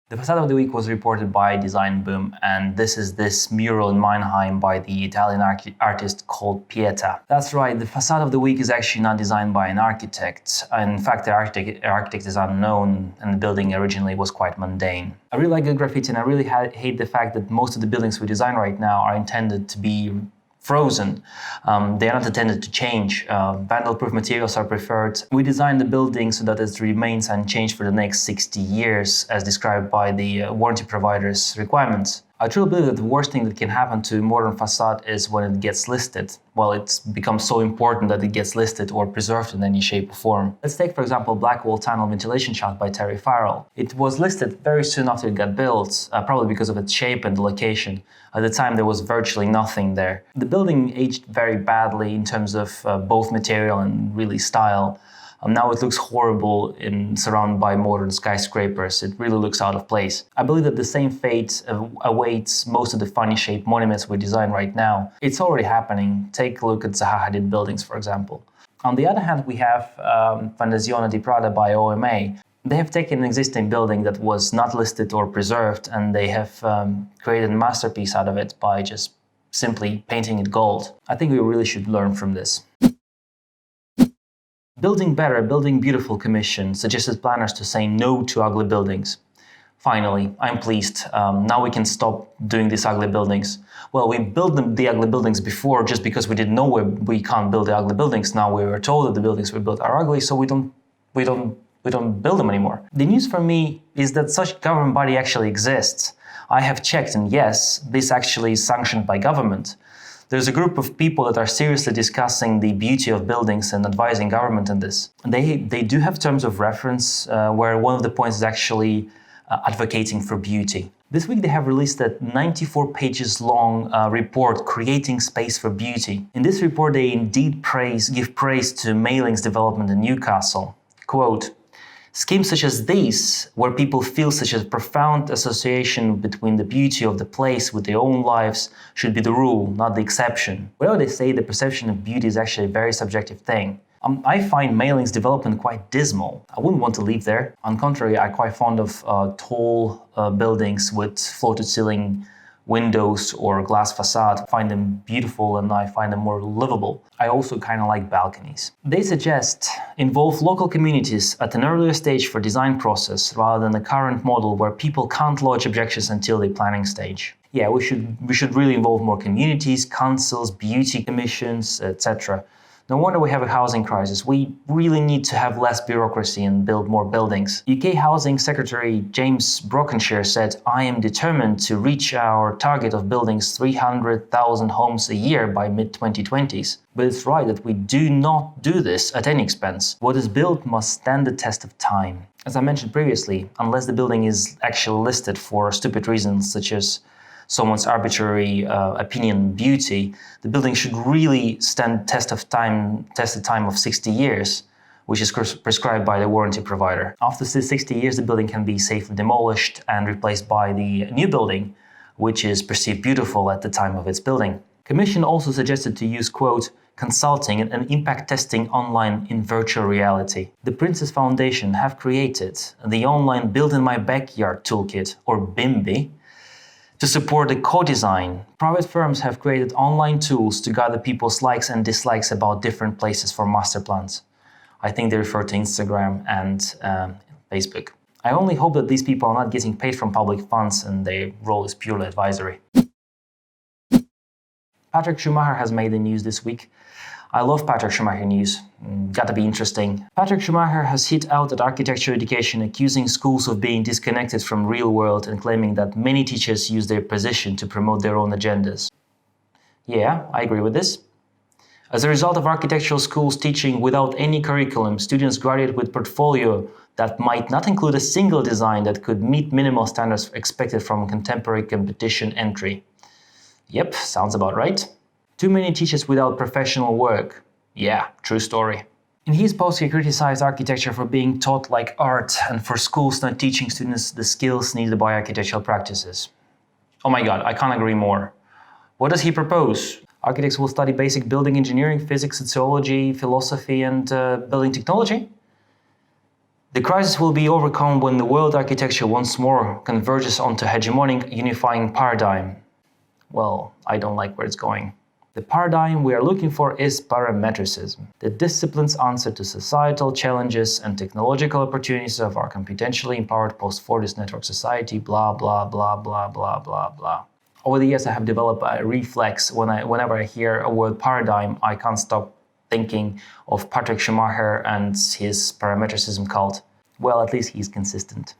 The Facade of the Week was reported by Design Boom, and this is this mural in Mannheim by the Italian artist called Pieta. That's right, the Facade of the Week is actually not designed by an architect. In fact, the architect is unknown, and the building originally was quite mundane. I really like good graffiti, and I really hate the fact that most of the buildings we design right now are intended to be frozen. They are not intended to change. Vandal-proof materials are preferred. We designed the building so that it remains unchanged for the next 60 years, as described by the warranty provider's requirements. I truly believe that the worst thing that can happen to modern facade is when it gets listed. Well, it's become so important that it gets listed or preserved in any shape or form. Let's take, for example, Blackwall Tunnel ventilation shaft by Terry Farrell. It was listed very soon after it got built, probably because of its shape and the location. At the time, there was virtually nothing there. The building aged very badly in terms of both material and really style. Now it looks horrible surrounded by modern skyscrapers. It really looks out of place. I believe that the same fate awaits most of the funny shaped monuments we design right now. It's already happening. Take a look at Zaha Hadid buildings, for example. On the other hand, we have Fondazione di Prada by OMA. They have taken an existing building that was not listed or preserved, and they have created a masterpiece out of it by just simply painting it gold. I think we really should learn from this. Building Better, Building Beautiful Commission suggested planners to say no to ugly buildings. Finally, I'm pleased. Now we can stop doing these ugly buildings. Well, we built the ugly buildings before just because we didn't know we can't build the ugly buildings. Now we were told that the buildings we built are ugly, so we don't build them anymore. The news for me is that such government body actually exists. I have checked, and yes, this actually is sanctioned by government. There's a group of people that are seriously discussing the beauty of buildings and advising government on this. They do have terms of reference where one of the points is actually advocating for beauty. This week they have released a 94 pages long report, Creating Space for Beauty. In this report they indeed give praise to Mailing's development in Newcastle. Quote, "Schemes such as these, where people feel such a profound association between the beauty of the place with their own lives, should be the rule, not the exception." Well, they say the perception of beauty is actually a very subjective thing. I find Mailing's development quite dismal. I wouldn't want to live there. On the contrary, I'm quite fond of tall buildings with floated ceiling windows or glass facade. I find them beautiful and I find them more livable. I also kind of like balconies. They suggest involve local communities at an earlier stage for design process rather than the current model where people can't lodge objections until the planning stage. Yeah, we should really involve more communities, councils, beauty commissions, etc. No wonder we have a housing crisis. We really need to have less bureaucracy and build more buildings. UK Housing Secretary James Brockenshire said, "I am determined to reach our target of building 300,000 homes a year by mid-2020s. But it's right that we do not do this at any expense. What is built must stand the test of time." As I mentioned previously, unless the building is actually listed for stupid reasons such as someone's arbitrary opinion beauty, the building should really stand test of time of 60 years, which is prescribed by the warranty provider. After 60 years, the building can be safely demolished and replaced by the new building, which is perceived beautiful at the time of its building. Commission also suggested to use, quote, "consulting and impact testing online in virtual reality." The Princess Foundation have created the online Build in My Backyard Toolkit, or BIMBY, to support the co-design. Private firms have created online tools to gather people's likes and dislikes about different places for master plans. I think they refer to Instagram and Facebook. I only hope that these people are not getting paid from public funds and their role is purely advisory. Patrick Schumacher has made the news this week. I love Patrick Schumacher news. Gotta be interesting. Patrick Schumacher has hit out at architecture education, accusing schools of being disconnected from real world and claiming that many teachers use their position to promote their own agendas. Yeah, I agree with this. As a result of architectural schools teaching without any curriculum, students graduate with portfolio that might not include a single design that could meet minimal standards expected from contemporary competition entry. Yep, sounds about right. Too many teachers without professional work. Yeah, true story. In his post, he criticized architecture for being taught like art and for schools not teaching students the skills needed by architectural practices. Oh my god, I can't agree more. What does he propose? Architects will study basic building engineering, physics, sociology, philosophy, and building technology? The crisis will be overcome when the world architecture once more converges onto hegemonic unifying paradigm. Well, I don't like where it's going. The paradigm we are looking for is parametricism, the discipline's answer to societal challenges and technological opportunities of our computationally empowered post-Fordist network society, blah, blah, blah, blah, blah, blah, blah. Over the years, I have developed a reflex whenever I hear a word paradigm, I can't stop thinking of Patrick Schumacher and his parametricism cult. Well, at least he's consistent.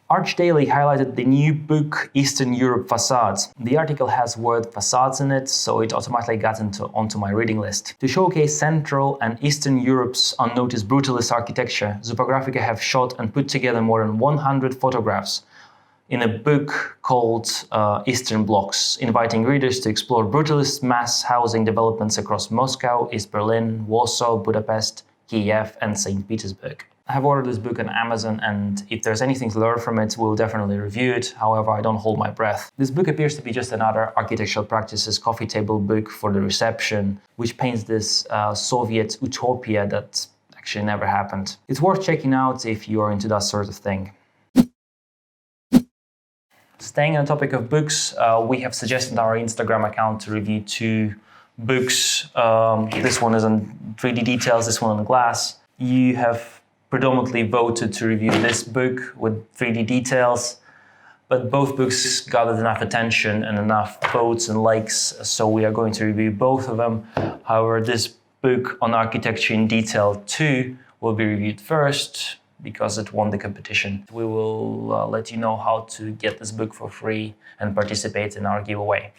Arch Daily highlighted the new book Eastern Europe Facades. The article has word facades in it, so it automatically got onto my reading list. To showcase Central and Eastern Europe's unnoticed brutalist architecture, Zupographica have shot and put together more than 100 photographs in a book called Eastern Blocks, inviting readers to explore brutalist mass housing developments across Moscow, East Berlin, Warsaw, Budapest, Kiev, and St. Petersburg. I have ordered this book on Amazon, and if there's anything to learn from it, we'll definitely review it. However, I don't hold my breath. This book appears to be just another architectural practices coffee table book for the reception, which paints this Soviet utopia that actually never happened. It's worth checking out if you're into that sort of thing. Staying on the topic of books, we have suggested our Instagram account to review 2 books. This one is on 3D details, this one on glass. You have predominantly voted to review this book with 3D details, but both books gathered enough attention and enough votes and likes, so we are going to review both of them. However, this book on architecture in detail 2 will be reviewed first because it won the competition. We will let you know how to get this book for free and participate in our giveaway.